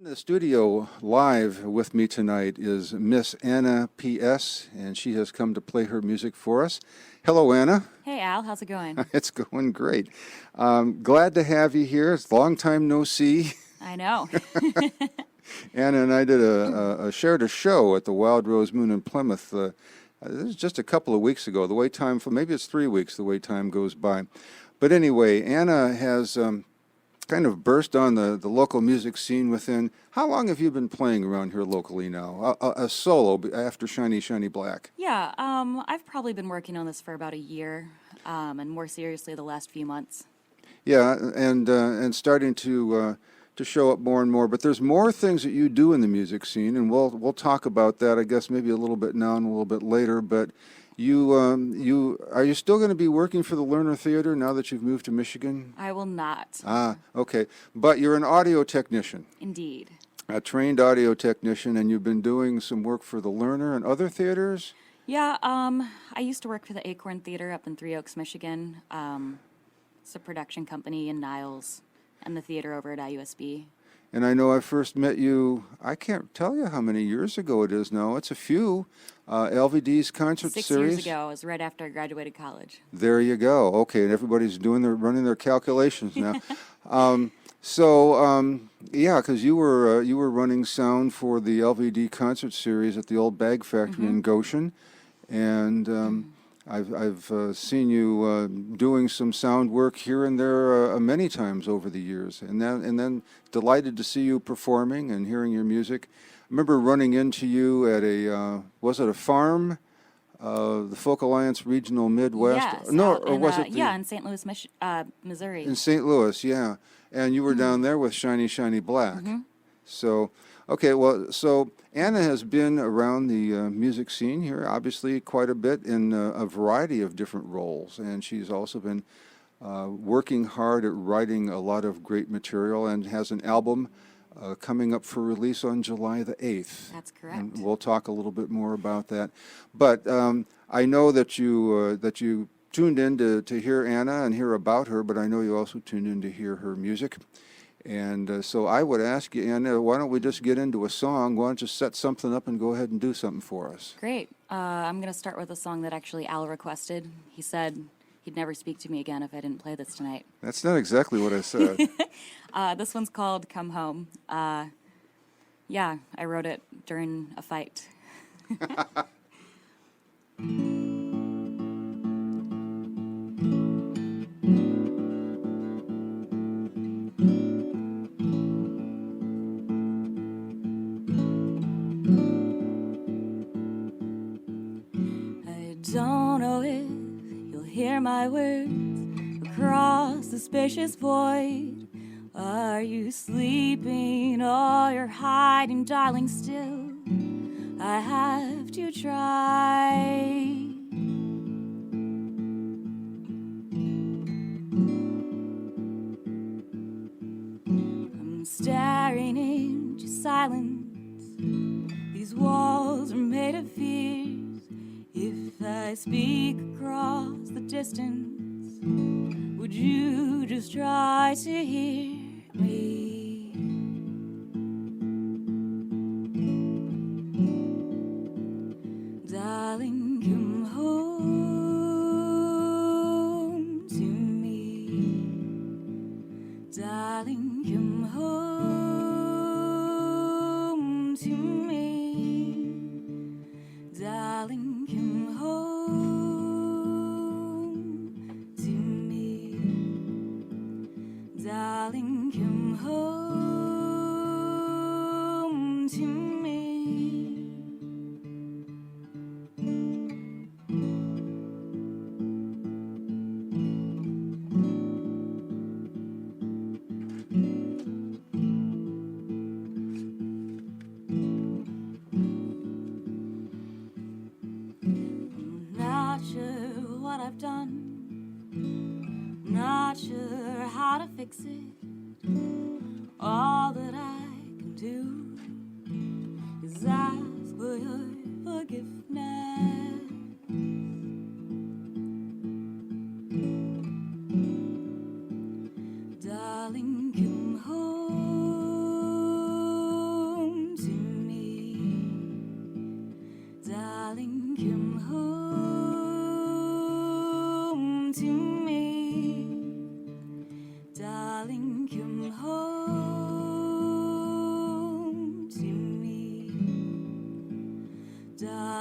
In the studio live with me tonight is Miss Anna P.S., and she has come to play her music for us. Hello, Anna. Hey, Al. How's it going? It's going great. Glad to have you here. It's a long time no see. I know. Anna and I did shared a show at the Wild Rose Moon in Plymouth. This was just a couple of weeks ago. The way time, maybe it's 3 weeks, the way time goes by. But anyway, Anna has kind of burst on the local music scene within. How long have you been playing around here locally now? A solo after Shiny Shiny Black. Yeah, I've probably been working on this for about a year, and more seriously the last few months. Yeah, and starting to show up more and more. But there's more things that you do in the music scene, and we'll talk about that, I guess, maybe a little bit now and a little bit later. But you are you still going to be working for the Lerner Theater now that you've moved to Michigan? I will not. Ah, okay. But you're an audio technician. Indeed. A trained audio technician, and you've been doing some work for the Lerner and other theaters? Yeah, I used to work for the Acorn Theater up in Three Oaks, Michigan. It's a production company in Niles, and the theater over at IUSB. And I know I first met you, I can't tell you how many years ago it is now. It's a few. LVD's concert 6 series. years ago. It was right after I graduated college. There you go. Okay, and everybody's running their calculations now. Yeah, because you were running sound for the LVD concert series at the old Bag Factory in Goshen, and I've seen you doing some sound work here and there many times over the years, and then delighted to see you performing and hearing your music. I remember running into you at was it a farm? The Folk Alliance Regional Midwest? Yes. No, out or in, was it yeah, in St. Louis, Missouri. in St. Louis, yeah. And you were down there with Shiny Shiny Black. So, okay, well, so Anna has been around the music scene here, obviously quite a bit in a variety of different roles. And she's also been working hard at writing a lot of great material and has an album coming up for release on July the 8th. That's correct. And we'll talk a little bit more about that. But I know that you tuned in to hear Anna and hear about her, but I know you also tuned in to hear her music. And so I would ask you, Anna, why don't we just get into a song? Why don't you set something up and go ahead and do something for us? Great. I'm going to start with a song that actually Al requested. He said he'd never speak to me again if I didn't play this tonight. That's not exactly what I said. This one's called Come Home. Yeah, I wrote it during a fight. I don't know if you'll hear my words across the spacious void. Are you sleeping or you're hiding, darling, still? I have to try. I'm staring into silence. These walls are made of fears. If I speak across the distance, would you just try to hear me? Darling, come home to me. Darling, come home to me. Darling, come home to me. Darling, come home to me. I'm not sure what I've done. Not sure how to fix it. All that I can do is ask for your forgiveness. Darling, come home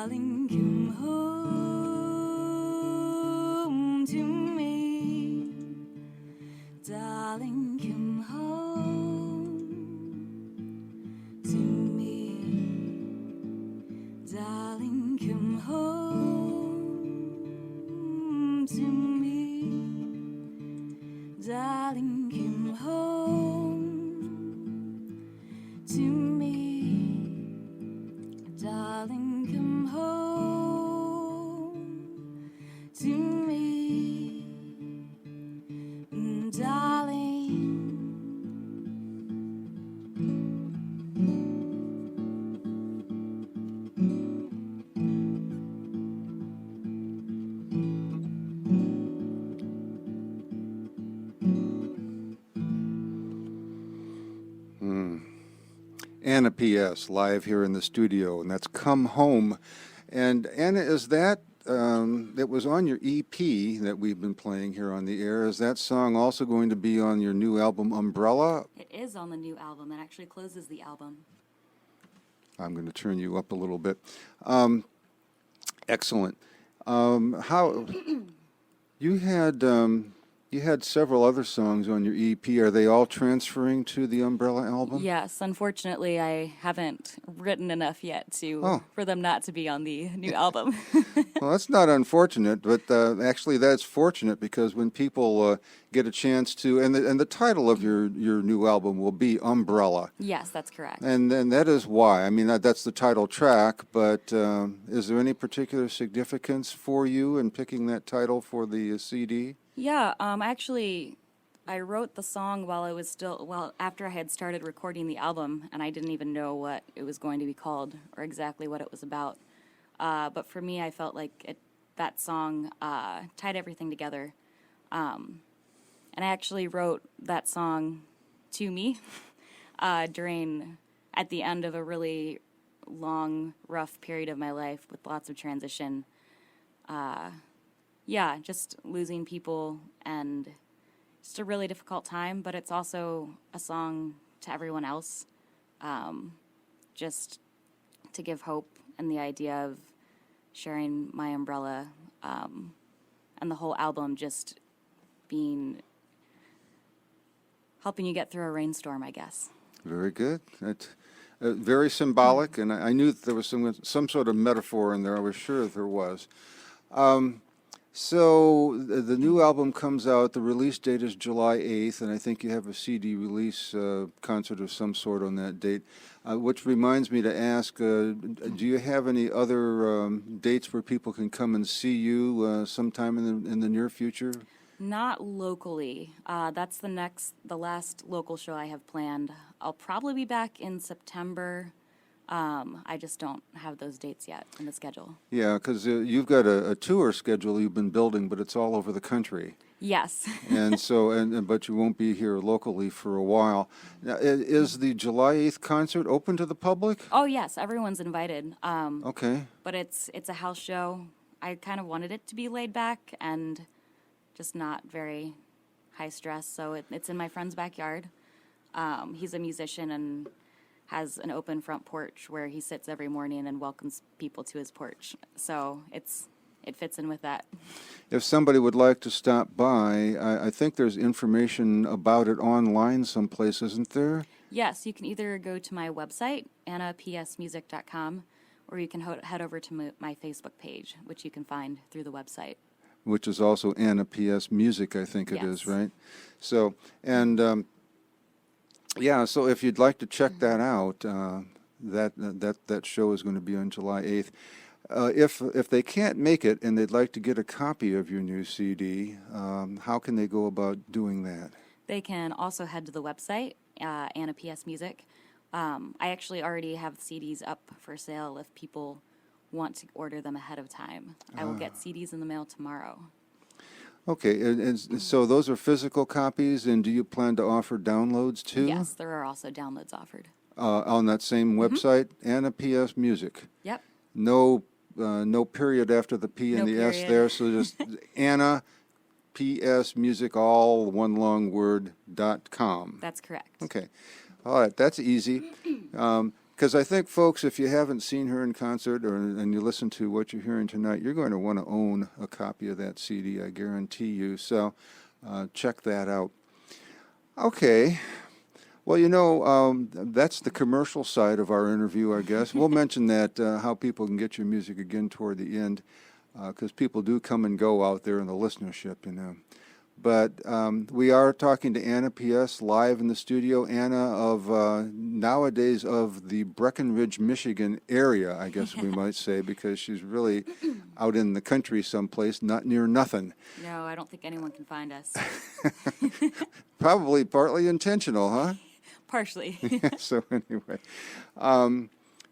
Darling, come home to me. Darling, come home to me. Darling, come home to me. Darling, come home to me. Darling, come home to me. Darling. Anna P.S. live here in the studio, and that's Come Home. And Anna, is that, that was on your EP that we've been playing here on the air, is that song also going to be on your new album, Umbrella? It is on the new album. It actually closes the album. I'm going to turn you up a little bit. Excellent. How you had several other songs on your EP. Are they all transferring to the Umbrella album? Yes, unfortunately, I haven't written enough yet for them not to be on the new album. Well, that's not unfortunate, but actually that's fortunate, because when people get a chance to, and the title of your new album will be Umbrella. Yes, that's correct. And that is why. I mean, that's the title track, but is there any particular significance for you in picking that title for the CD? Yeah, actually, I wrote the song while I was after I had started recording the album, and I didn't even know what it was going to be called or exactly what it was about. But for me, I felt like that song tied everything together. And I actually wrote that song to me at the end of a really long, rough period of my life with lots of transition. Yeah, just losing people and just a really difficult time, but it's also a song to everyone else, just to give hope and the idea of sharing my umbrella, and the whole album just helping you get through a rainstorm, I guess. Very good. That's very symbolic, and I knew that there was some sort of metaphor in there. I was sure there was. So the new album comes out. The release date is July 8th, and I think you have a CD release concert of some sort on that date, which reminds me to ask, do you have any other dates where people can come and see you sometime in the near future? Not locally. That's the last local show I have planned. I'll probably be back in September. I just don't have those dates yet in the schedule. Yeah, because you've got a tour schedule you've been building, but it's all over the country. Yes. And so, but you won't be here locally for a while. Now, is the July 8th concert open to the public? Oh yes, everyone's invited. Okay. But it's a house show. I kind of wanted it to be laid back and just not very high stress. So it's in my friend's backyard. He's a musician and has an open front porch where he sits every morning and welcomes people to his porch. So it fits in with that. If somebody would like to stop by, I think there's information about it online someplace, isn't there? Yes, you can either go to my website, annapsmusic.com, or you can head over to my Facebook page, which you can find through the website. Which is also Anna P.S. Music, I think it is, right? So, and yeah, so if you'd like to check that out, that show is going to be on July 8th. If they can't make it and they'd like to get a copy of your new CD, how can they go about doing that? They can also head to the website, Anna P.S. Music. I actually already have CDs up for sale if people want to order them ahead of time. I will get CDs in the mail tomorrow. Okay, and so those are physical copies, and do you plan to offer downloads too? Yes, there are also downloads offered. On that same website, Anna P.S. Music. Yep. No period after the P and the S there, so just Anna P.S. Music, all one long word, .com. That's correct. Okay. All right, that's easy. Because I think, folks, if you haven't seen her in concert and you listen to what you're hearing tonight, you're going to want to own a copy of that CD, I guarantee you. So check that out. Okay. Well, that's the commercial side of our interview, I guess. We'll mention that, how people can get your music again toward the end, because people do come and go out there in the listenership. But we are talking to Anna P.S. live in the studio. Anna nowadays of the Breckenridge, Michigan area, I guess we might say, because she's really out in the country someplace, not near nothing. No, I don't think anyone can find us. Probably partly intentional, huh? Partially. So anyway.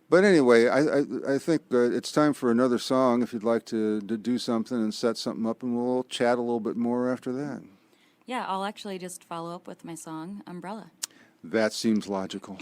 But anyway, I think it's time for another song if you'd like to do something and set something up, and we'll chat a little bit more after that. Yeah, I'll actually just follow up with my song, Umbrella. That seems logical.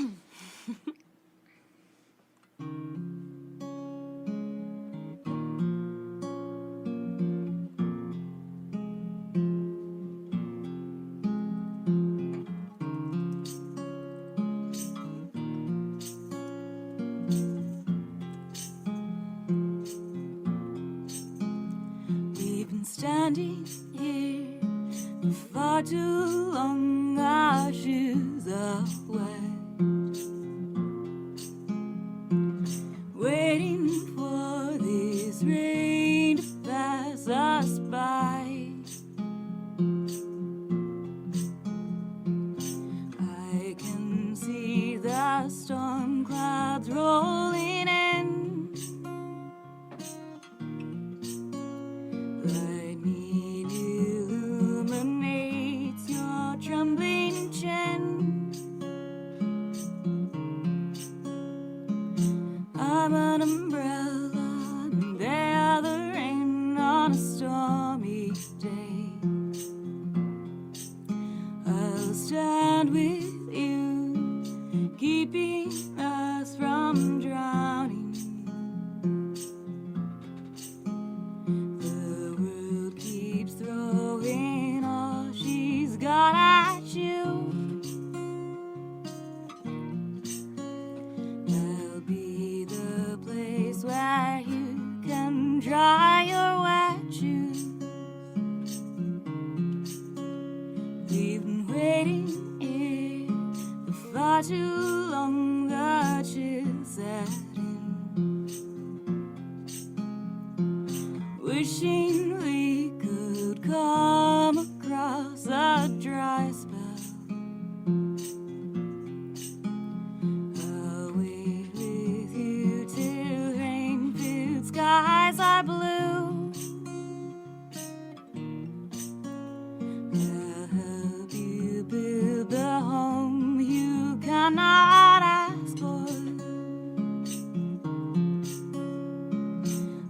Standing here for far too long, our shoes are wet, waiting for this rain to pass us by. I can see the storm clouds rolling in. Lightning illuminates your trembling chin. I'm an umbrella, and they're the rain on a stormy day. I'll stand with you, keeping us from drowning. Throwing all she's got at you. I'll be the place where you can dry your wet shoes. We've been waiting here for far too long, the chill set in. Wishing we could come across a dry spell. I'll wait with you till rain-filled skies are blue. I'll help you build the home you cannot ask for.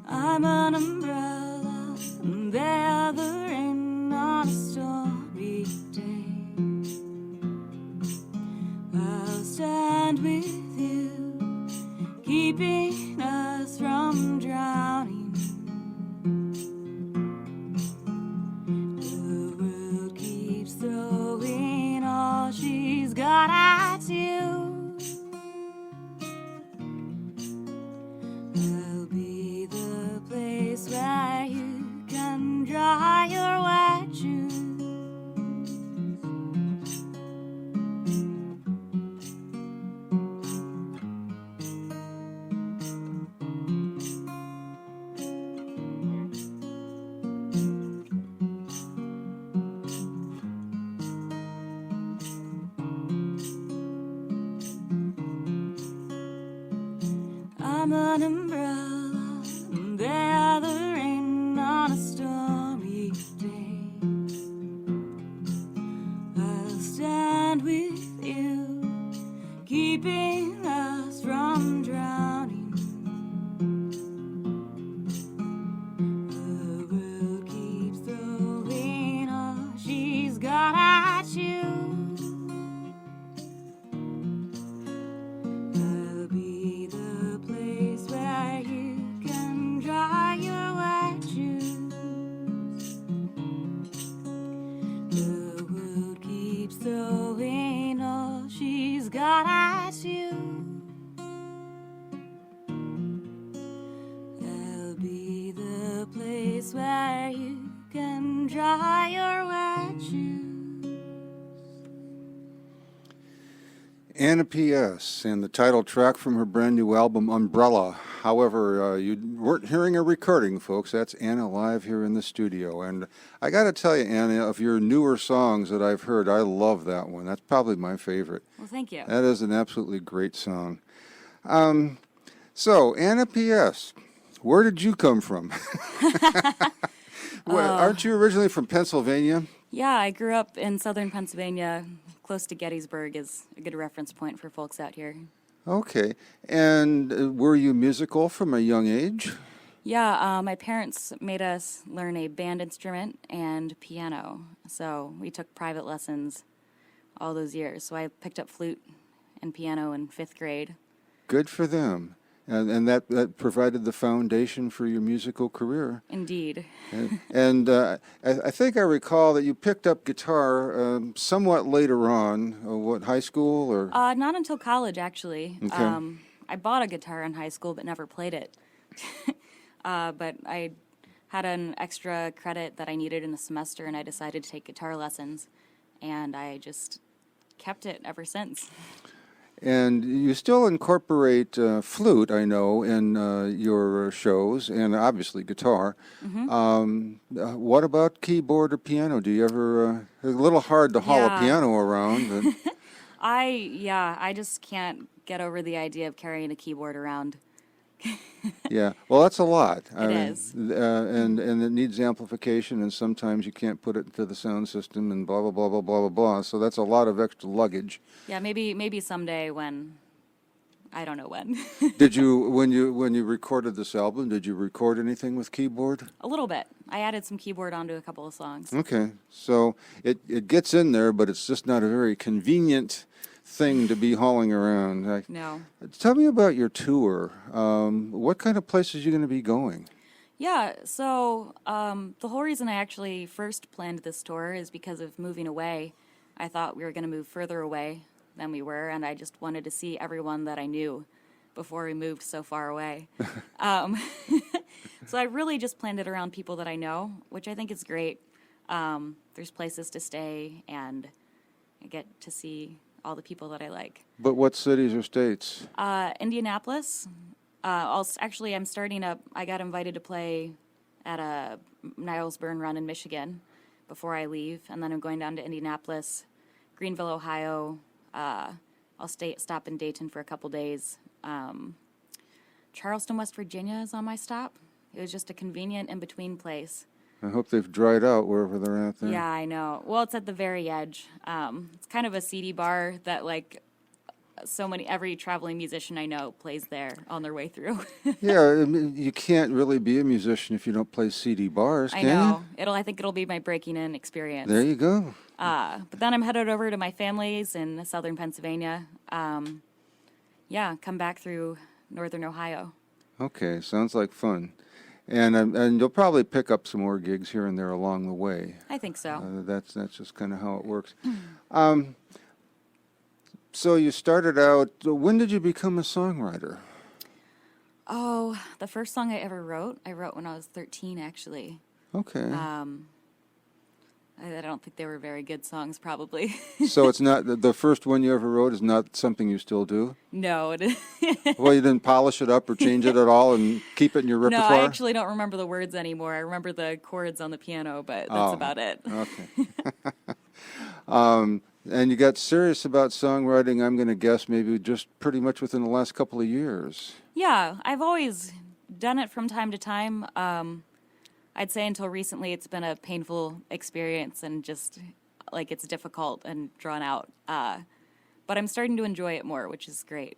I'm an umbrella, and they're the rain on a stormy day. I'll stand with you, keeping us from drowning. The world keeps throwing all she's got at you. I'll be the place where you can dry your wet shoes. I'm an umbrella, and they're the rain on a stormy day. I'll stand with you, keeping us from drowning. The world keeps throwing all she's got at you. I'll be the place where you can dry place where you can dry your wet shoes. Anna P.S. and the title track from her brand new album, Umbrella. However, you weren't hearing a recording, folks. That's Anna live here in the studio. And I got to tell you, Anna, of your newer songs that I've heard, I love that one. That's probably my favorite. Well, thank you. That is an absolutely great song. So, Anna P.S., where did you come from? Aren't you originally from Pennsylvania? Yeah, I grew up in southern Pennsylvania. Close to Gettysburg is a good reference point for folks out here. Okay. And were you musical from a young age? Yeah, my parents made us learn a band instrument and piano. So we took private lessons all those years. So I picked up flute and piano in 5th grade. Good for them. And that provided the foundation for your musical career. Indeed. And I think I recall that you picked up guitar somewhat later on. High school or? Not until college, actually. Okay. I bought a guitar in high school but never played it. But I had an extra credit that I needed in the semester, and I decided to take guitar lessons. And I just kept it ever since. And you still incorporate flute, I know, in your shows, and obviously guitar. Mm-hmm. What about keyboard or piano? Do you ever? It's a little hard to haul a piano around. But I just can't get over the idea of carrying a keyboard around. yeah, well, that's a lot. It is. And it needs amplification, and sometimes you can't put it into the sound system, and blah blah blah blah blah blah blah. So that's a lot of extra luggage. Yeah, maybe someday when, I don't know when. Did you when you recorded this album? Did you record anything with keyboard? A little bit. I added some keyboard onto a couple of songs. Okay, so it gets in there, but it's just not a very convenient thing to be hauling around. No. Tell me about your tour. What kind of places are you going to be going? Yeah, so the whole reason I actually first planned this tour is because of moving away. I thought we were going to move further away than we were, and I just wanted to see everyone that I knew before we moved so far away. So I really just planned it around people that I know, which I think is great. There's places to stay, and I get to see all the people that I like. But what cities or states? Indianapolis. I'm starting up. I got invited to play at a Niles Burn Run in Michigan before I leave, and then I'm going down to Indianapolis, Greenville, Ohio. I'll stop in Dayton for a couple days. Charleston, West Virginia is on my stop. It was just a convenient in-between place. I hope they've dried out wherever they're at there. Yeah, I know. Well, it's at the very edge. It's kind of a seedy bar that, like, every traveling musician I know plays there on their way through. Yeah, I mean, you can't really be a musician if you don't play CD bars, can I know. I think it'll be my breaking in experience. There you go. But then I'm headed over to my family's in southern Pennsylvania. Come back through northern Ohio. Okay, sounds like fun. And you'll probably pick up some more gigs here and there along the way. I think so. That's just kind of how it works. So you started out. When did you become a songwriter? Oh, the first song I ever wrote, I wrote when I was 13, actually. Okay. I don't think they were very good songs, probably. So it's not the first one you ever wrote is not something you still do? No. Well, you didn't polish it up or change it at all and keep it in your repertoire? No, I actually don't remember the words anymore. I remember the chords on the piano, but that's about it. Okay. And you got serious about songwriting, I'm going to guess, maybe just pretty much within the last couple of years. Yeah, I've always done it from time to time. I'd say until recently it's been a painful experience and just, like, it's difficult and drawn out. But I'm starting to enjoy it more, which is great.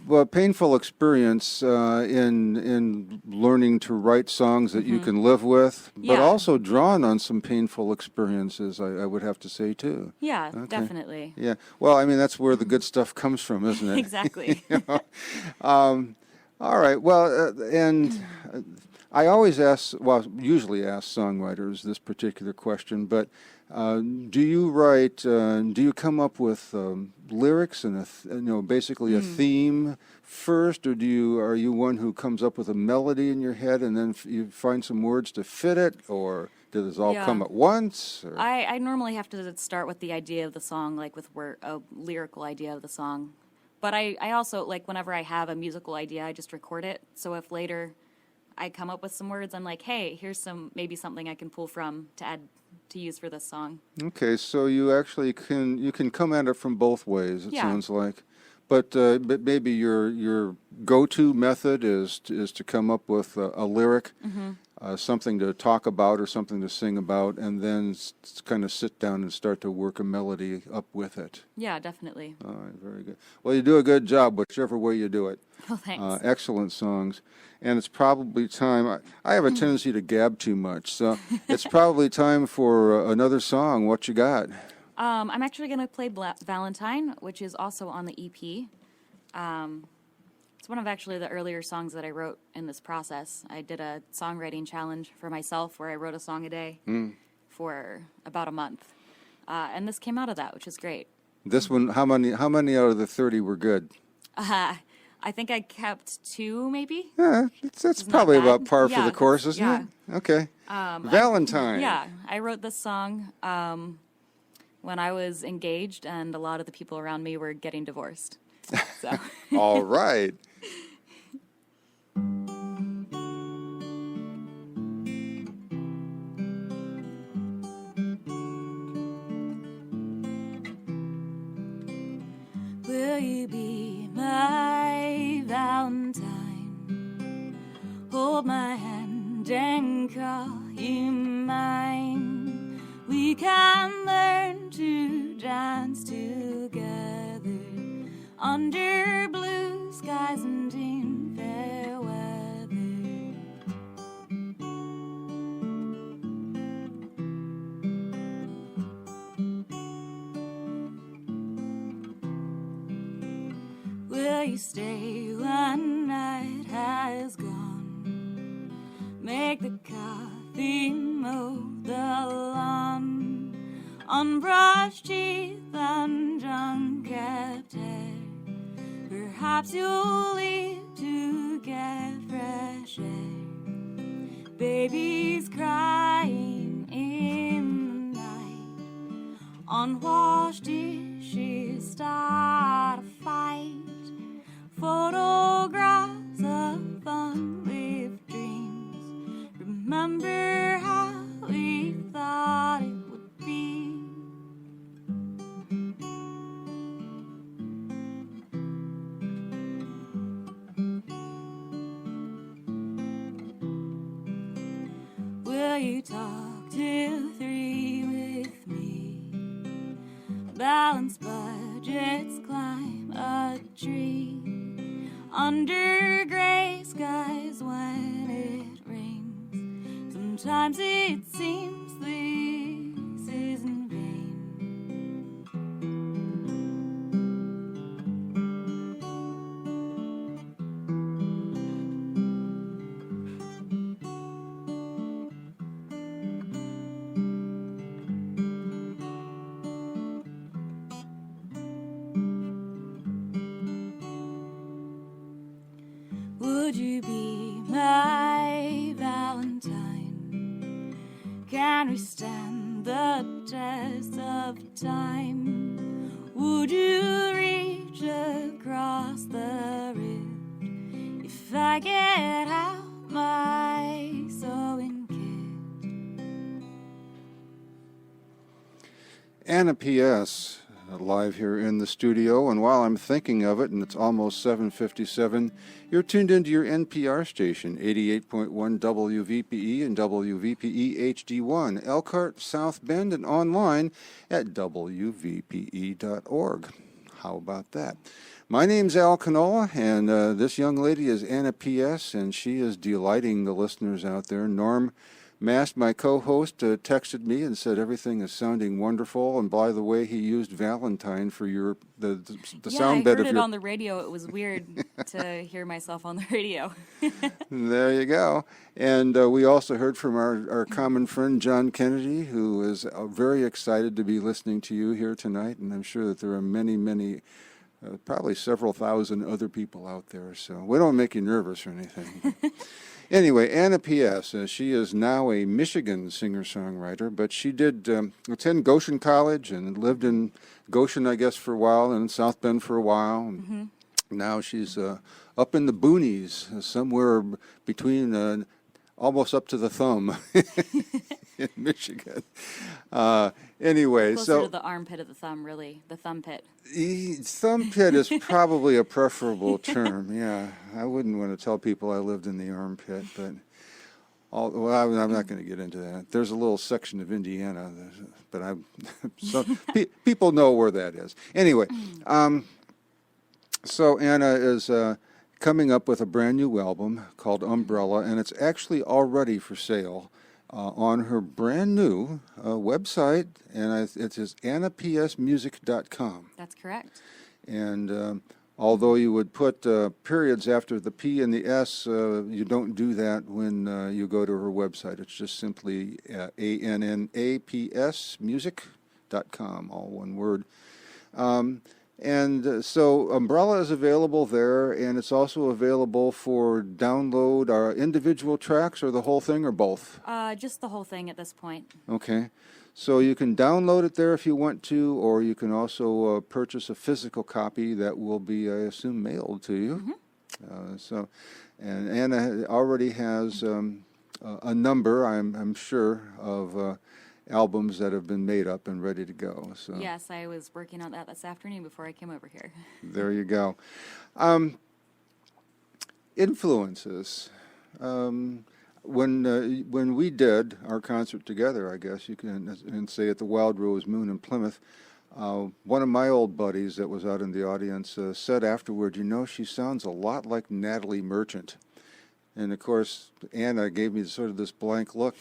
Well, painful experience in learning to write songs that you can live with, but also drawn on some painful experiences, I would have to say, too. Yeah, definitely. Yeah. Well, I mean, that's where the good stuff comes from, isn't it? Exactly. All right. Well, and I always ask, well, usually ask songwriters this particular question, but do you write, do you come up with lyrics and basically a theme first, or are you one who comes up with a melody in your head and then you find some words to fit it, or does it all Yeah. come at once? Or? I normally have to start with the idea of the song, like with a lyrical idea of the song. But I also, like, whenever I have a musical idea, I just record it. So if later I come up with some words, I'm like, hey, here's maybe something I can pull from to add to use for this song. Okay, so you actually can come at it from both ways. It Yeah. sounds like, but maybe your go-to method is to come up with a lyric, something to talk about or something to sing about, and then kind of sit down and start to work a melody up with it. Yeah, definitely. All right, very good. Well, you do a good job, whichever way you do it. Oh, thanks. Excellent songs. And it's probably time. I have a tendency to gab too much, so it's probably time for another song. What you got? I'm actually going to play Valentine, which is also on the EP. It's one of actually the earlier songs that I wrote in this process. I did a songwriting challenge for myself where I wrote a song a day for about a month. And this came out of that, which is great. This one, how many out of the 30 were good? I think I kept 2, maybe. Yeah, that's Isn't that probably bad? about par for Yeah, the course, isn't yeah. it? Okay. Valentine. Yeah, I wrote this song when I was engaged and a lot of the people around me were getting divorced. So. All right. Will you be my Valentine? Hold my hand and call you mine. We can learn to dance together under blue skies and in fair weather. Will you stay when night has gone? Make the coffee, mow the lawn, unbrushed teeth and unkept hair. Perhaps you'll leave to get fresh air. Baby's crying in the night. Unwashed dishes start a fight. Photographs of unlived dreams. Remember how we thought it would be. Will you talk till 3 with me? Balance budgets, climb a tree. Under gray skies when it rains. Sometimes it seems this is in vain. Would you be my Valentine? Can we stand the test of time? Would you reach across the rift if I get out my sewing kit? Anna P.S. live here in the studio, and while I'm thinking of it, and it's almost 7:57, you're tuned into your NPR station, 88.1 WVPE and WVPE HD1, Elkhart, South Bend, and online at WVPE.org. How about that? My name's Al Kniola, and this young lady is Anna P.S., and she is delighting the listeners out there. Norm Mast, my co-host, texted me and said everything is sounding wonderful. And by the way, he used Valentine for the Yeah, sound I bed heard of it your. on the radio. It was weird to hear myself on the radio. There you go. And we also heard from our common friend, John Kennedy, who is very excited to be listening to you here tonight. And I'm sure that there are many, many, probably several thousand other people out there. So we don't make you nervous or anything. Anyway, Anna P.S., she is now a Michigan singer-songwriter, but she did attend Goshen College and lived in Goshen, I guess, for a while, and South Bend for a while. And now she's up in the boonies, somewhere between almost up to the thumb in Michigan. Anyway, Closer so to the armpit of the thumb, really, the thumb pit. thumb pit is probably a preferable term. Yeah, I wouldn't want to tell people I lived in the armpit, but I'm not going to get into that. There's a little section of Indiana, but people know where that is. Anyway, so Anna is coming up with a brand new album called Umbrella, and it's actually already for sale on her brand new website, and it is annapsmusic.com. That's correct. And although you would put periods after the P and the S, you don't do that when you go to her website. It's just simply annapsmusic.com, all one word. So Umbrella is available there, and it's also available for download. Individual tracks or the whole thing or both? Just the whole thing at this point. Okay. So you can download it there if you want to, or you can also purchase a physical copy that will be, I assume, mailed to you. And Anna already has a number, I'm sure, of albums that have been made up and ready to go. So Yes, I was working on that this afternoon before I came over here. there you go. Influences. When we did our concert together, I guess you can say at the Wild Rose Moon in Plymouth, one of my old buddies that was out in the audience said afterward, she sounds a lot like Natalie Merchant. And of course, Anna gave me sort of this blank look.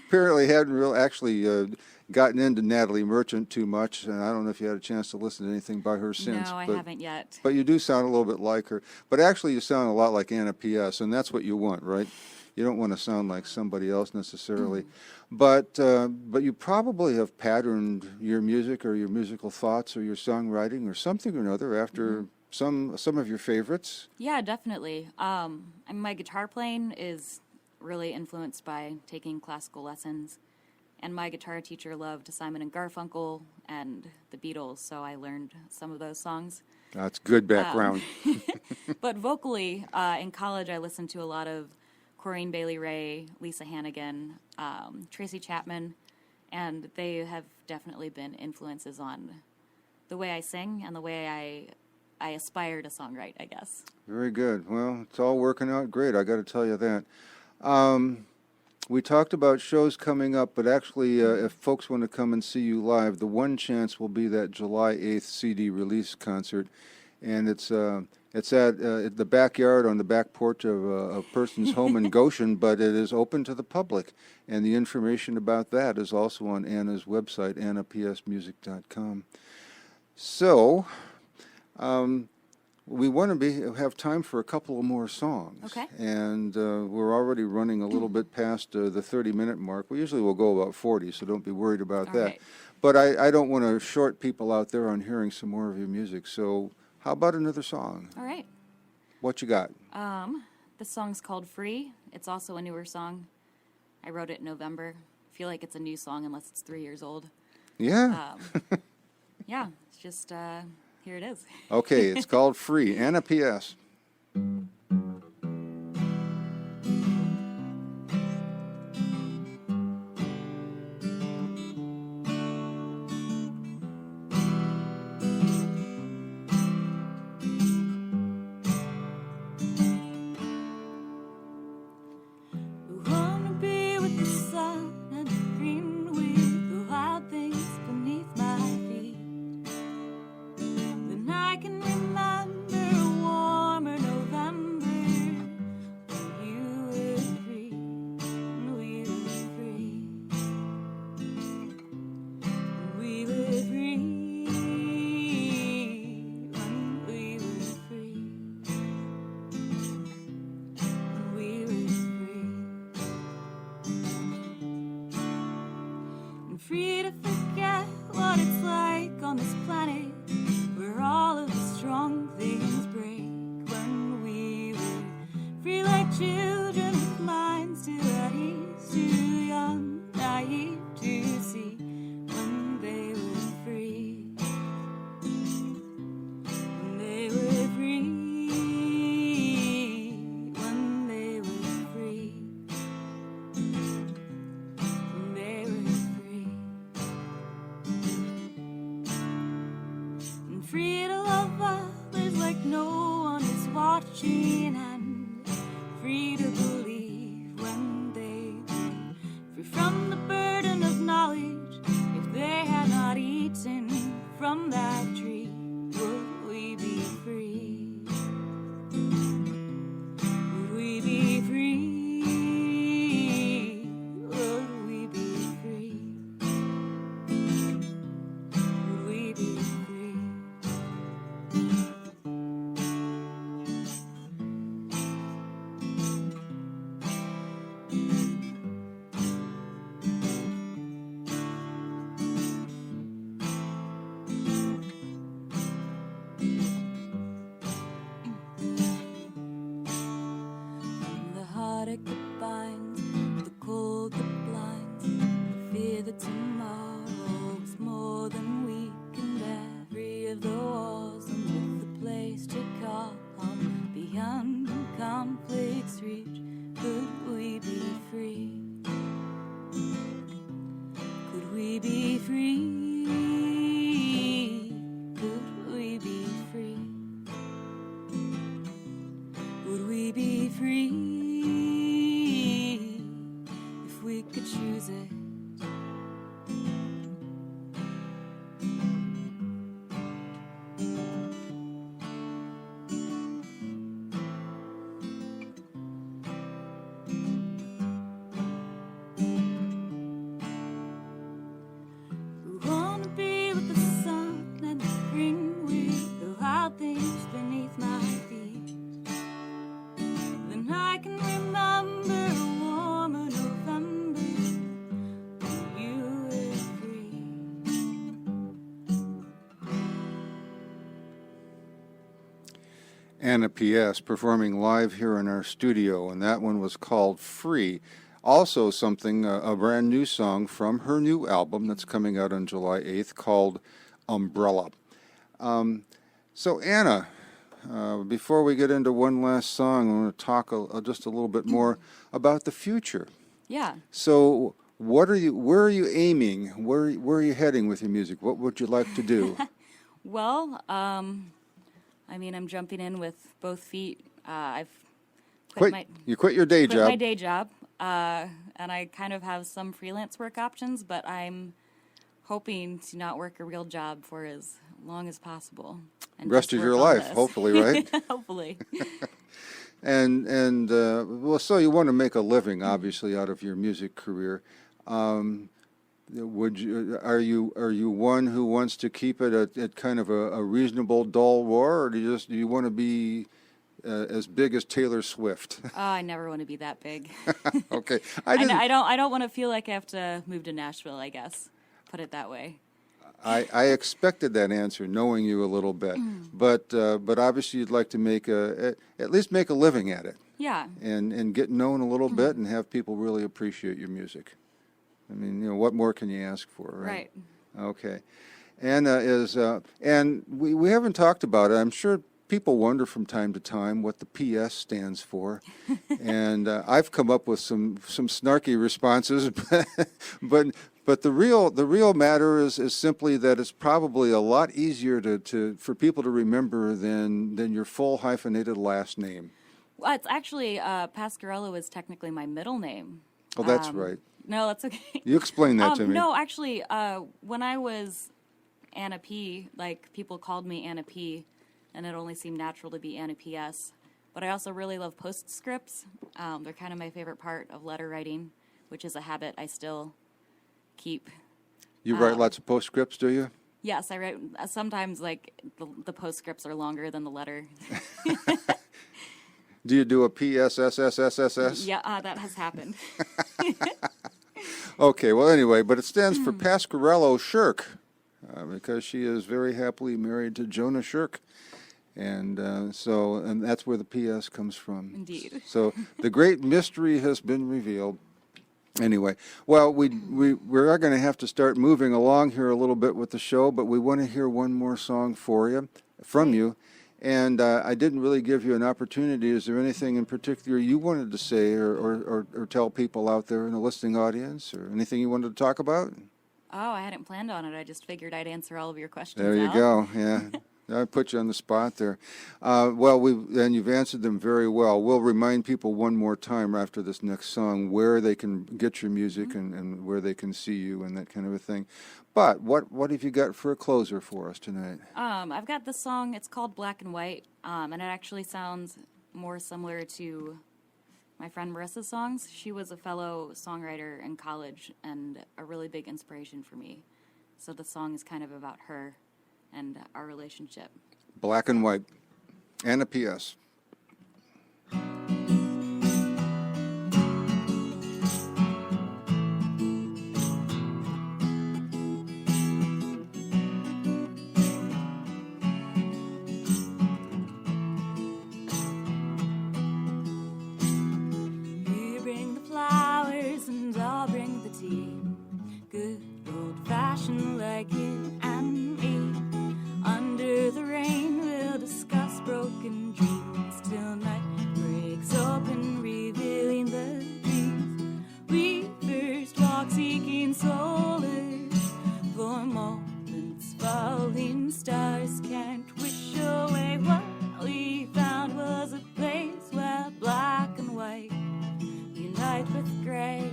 Apparently hadn't really actually gotten into Natalie Merchant too much, and I don't know if you had a chance to listen to anything by her since. No, I haven't yet. But you do sound a little bit like her. But actually, you sound a lot like Anna P.S., and that's what you want, right? You don't want to sound like somebody else necessarily. But you probably have patterned your music or your musical thoughts or your songwriting or something or another after some of your favorites. Yeah, definitely. My guitar playing is really influenced by taking classical lessons. And my guitar teacher loved Simon and Garfunkel and the Beatles, so I learned some of those songs. That's good background. But vocally, in college, I listened to a lot of Corinne Bailey Rae, Lisa Hannigan, Tracy Chapman, and they have definitely been influences on the way I sing and the way I aspire to songwrite, I guess. Very good. Well, it's all working out great, I got to tell you that. We talked about shows coming up, but actually, if folks want to come and see you live, the one chance will be that July 8th CD release concert, and it's at the backyard on the back porch of a person's home in Goshen, but it is open to the public, and the information about that is also on Anna's website, annapsmusic.com. So, we want to have time for a couple of more songs. Okay. And we're already running a little bit past the 30-minute mark. We usually will go about 40, so don't be worried about that. Right. But I don't want to short people out there on hearing some more of your music. So how about another song? All right. What you got? This song's called Free. It's also a newer song. I wrote it in November. I feel like it's a new song unless it's 3 years old. Yeah. Yeah, it's just, here it is. Okay, it's called Free. Anna P.S. Then I can remember warm searching and free to believe when they do. Free from the burden of knowledge. If they had not eaten from that tree, would we be free? Would we be free? Would we be free? Would we be free? The heartache that binds, the cold that blinds, the fear that tomorrow is more than we can bear. Free of the walls and with the place to call home, beyond conflict's reach, could we be free? Could we be free? Could we be free? Would we be free if we could choose it? We wanna be with the sun and the spring wind, the wild things beneath my feet. Then I can remember a warmer November when you were free. Anna P.S. performing live here in our studio, and that one was called Free. Also something, a brand new song from her new album that's coming out on July 8th called Umbrella. So Anna, before we get into one last song, I want to talk just a little bit more about the future. Yeah. So where are you aiming? Where are you heading with your music? What would you like to do? Well, I mean, I'm jumping in with both feet. I've quit You quit your day quit job. my day job, and I kind of have some freelance work options, but I'm hoping to not work a real job for as long as possible. And Rest just of your work on life, this. hopefully, right? Hopefully. And well, so you want to make a living, obviously, out of your music career. Are you one who wants to keep it at kind of a reasonable dull roar, or do you want to be as big as Taylor Swift? Oh, I never want to be that big. Okay, I don't want to feel like I have to move to Nashville, I guess. Put it that way. I expected that answer, knowing you a little bit, but obviously you'd like to at least make a living at it. Yeah. And get known a little bit and have people really appreciate your music. I mean, what more can you ask for, right? Right. Okay. Anna is, and we haven't talked about it. I'm sure people wonder from time to time what the PS stands for, and I've come up with some snarky responses, but the real matter is simply that it's probably a lot easier for people to remember than your full hyphenated last name. Well, it's actually, Pasquarello is technically my middle name. Oh, that's right. No, that's okay. You explain that to me. No, actually, when I was Anna P, like, people called me Anna P, and it only seemed natural to be Anna PS. But I also really love postscripts. They're kind of my favorite part of letter writing, which is a habit I still keep. You write lots of postscripts, do you? Yes, I write. Sometimes, like, the postscripts are longer than the letter. Do you do a PSSSSSS? Yeah, that has happened. Okay, well, anyway, but it stands for Pasquarello Shirk, because she is very happily married to Jonah Shirk. And and that's where the PS comes from. Indeed. So the great mystery has been revealed. Anyway, well, we are going to have to start moving along here a little bit with the show, but we want to hear one more song from you. And I didn't really give you an opportunity. Is there anything in particular you wanted to say or tell people out there in the listening audience, or anything you wanted to talk about? Oh, I hadn't planned on it. I just figured I'd answer all of your questions. There you out. go. Yeah. I put you on the spot there. And you've answered them very well. We'll remind people one more time after this next song where they can get your music and where they can see you and that kind of a thing. But what have you got for a closer for us tonight? I've got this song. It's called Black and White, and it actually sounds more similar to my friend Marissa's songs. She was a fellow songwriter in college and a really big inspiration for me. So the song is kind of about her and our relationship. Black and White. And a P.S. You bring the flowers and I'll bring the tea. Good old-fashioned like you and me. Under the rain we'll discuss broken dreams till night breaks open, revealing the dreams. We first walk seeking solace for moments falling stars can't wish away. What we found was a place where black and white unite with gray.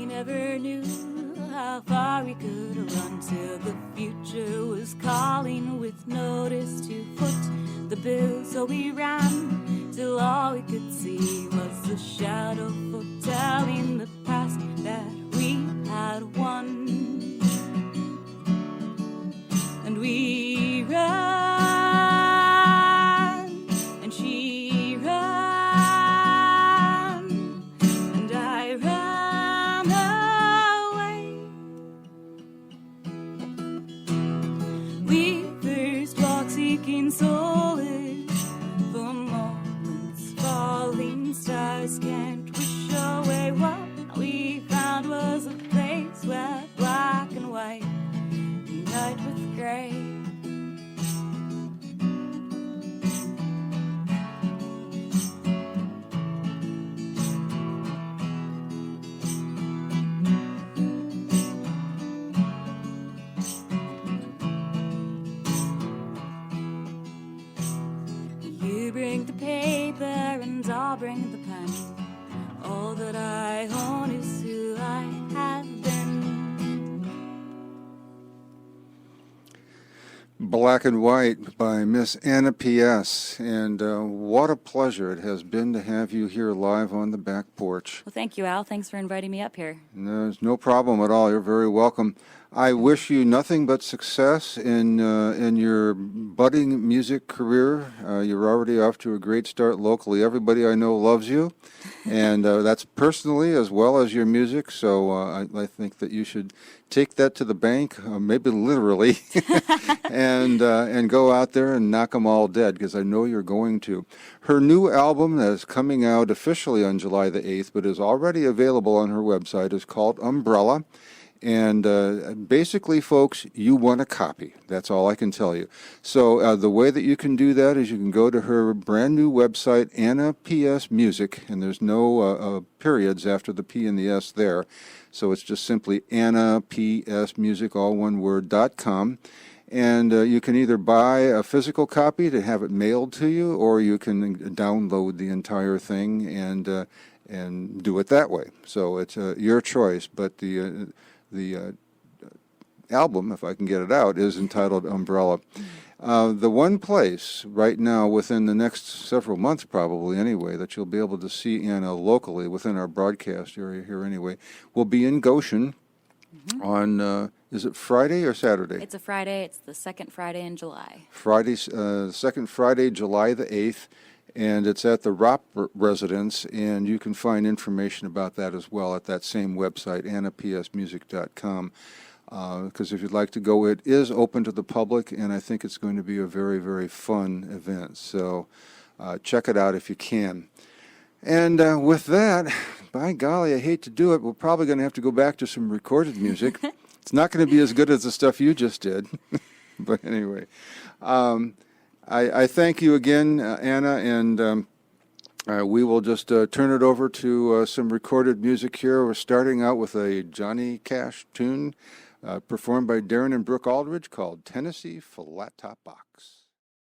Never knew how far we could run till the future was calling with notice to foot the bill. So we ran till all we could see was the shadow foretelling the past that we had won. And we ran, and she ran, and I ran. Seeking solace for moments falling stars can't wish away. What we found was a place where black and white unite with gray. Bring the paper and I'll bring the pen. All that I own is who I have been. Black and White by Miss Anna P.S. And what a pleasure it has been to have you here live on the back porch. Well, thank you, Al. Thanks for inviting me up here. There's no problem at all. You're very welcome. I wish you nothing but success in your budding music career. You're already off to a great start locally. Everybody I know loves you, and that's personally as well as your music. So I think that you should take that to the bank, maybe literally, and go out there and knock them all dead, because I know you're going to. Her new album that is coming out officially on July the 8th, but is already available on her website, is called Umbrella. And basically, folks, you want a copy. That's all I can tell you. So the way that you can do that is you can go to her brand new website, Anna P.S. Music, and there's no periods after the P and the S there. So it's just simply Anna P.S. Music, all one word, .com. And you can either buy a physical copy to have it mailed to you, or you can download the entire thing and do it that way. So it's your choice. But the album, if I can get it out, is entitled Umbrella. The one place right now within the next several months probably anyway that you'll be able to see Anna locally within our broadcast area here anyway will be in Goshen on, is it Friday or Saturday? It's a Friday. It's the second Friday in July. Friday, second Friday, July the 8th. And it's at the Ropp Residence, and you can find information about that as well at that same website, annapsmusic.com. Because if you'd like to go, it is open to the public, and I think it's going to be a very, very fun event. So check it out if you can. And with that, by golly, I hate to do it, we're probably going to have to go back to some recorded music. It's not going to be as good as the stuff you just did. But anyway, I thank you again, Anna, and we will just turn it over to some recorded music here. We're starting out with a Johnny Cash tune performed by Darren and Brooke Aldridge called Tennessee Flat Top Box.